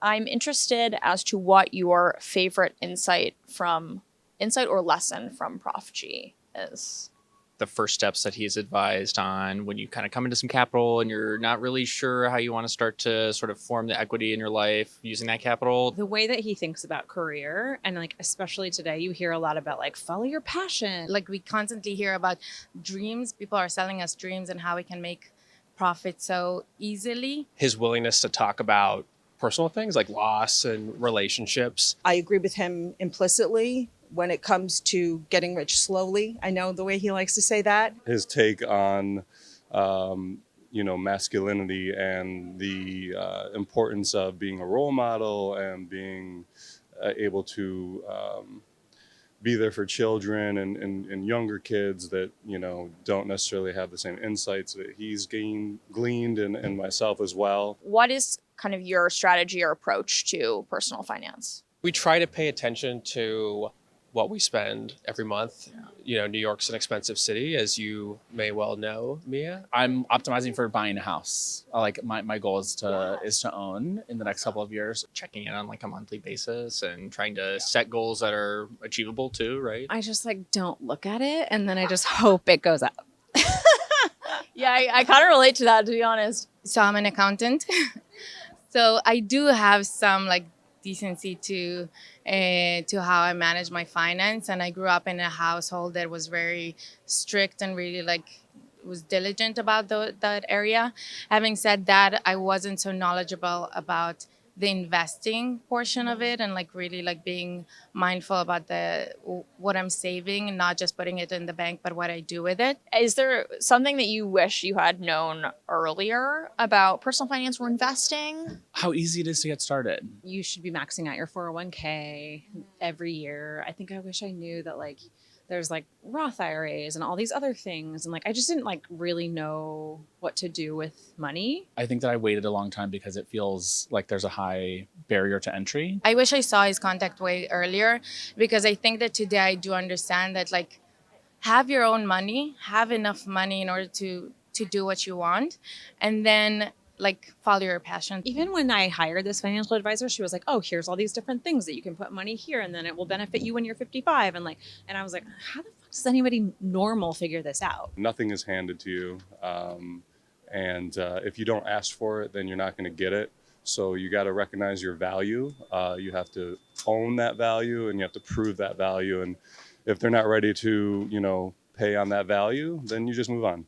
I'm interested as to what your favorite insight or lesson from Prof G is. The first steps that he's advised on when you kind of come into some capital and you're not really sure how you want to start to sort of form the equity in your life using that capital. The way that he thinks about career, and like especially today, you hear a lot about like follow your passion. Like we constantly hear about dreams. People are selling us dreams and how we can make profit so easily. His willingness to talk about personal things like loss and relationships. I agree with him implicitly when it comes to getting rich slowly. I know the way he likes to say that. His take on, masculinity and the importance of being a role model and being able to be there for children and younger kids that, don't necessarily have the same insights that he's gleaned and myself as well. What is kind of your strategy or approach to personal finance? We try to pay attention to what we spend every month. New York's an expensive city, as you may well know, Mia. I'm optimizing for buying a house. Like my goal is to own in the next couple of years. Checking in on like a monthly basis and trying to set goals that are achievable too, right? I just like don't look at it, and then I just hope it goes up. Yeah, I kind of relate to that, to be honest. So I'm an accountant. So I do have some like decency to how I manage my finance. And I grew up in a household that was very strict and really was diligent about that area. Having said that, I wasn't so knowledgeable about the investing portion of it and really being mindful about what I'm saving and not just putting it in the bank, but what I do with it. Is there something that you wish you had known earlier about personal finance or investing? How easy it is to get started. You should be maxing out your 401k every year. I think I wish I knew that there's Roth IRAs and all these other things. And I just didn't really know what to do with money. I think that I waited a long time because it feels like there's a high barrier to entry. I wish I saw his contact way earlier, because I think that today I do understand that have your own money, have enough money in order to do what you want, and then follow your passion. Even when I hired this financial advisor, she was like, oh, here's all these different things that you can put money here and then it will benefit you when you're 55. And I was like, how the fuck does anybody normal figure this out? Nothing is handed to you. And if you don't ask for it, then you're not going to get it. So you got to recognize your value. You have to own that value and you have to prove that value. And if they're not ready to, pay on that value, then you just move on.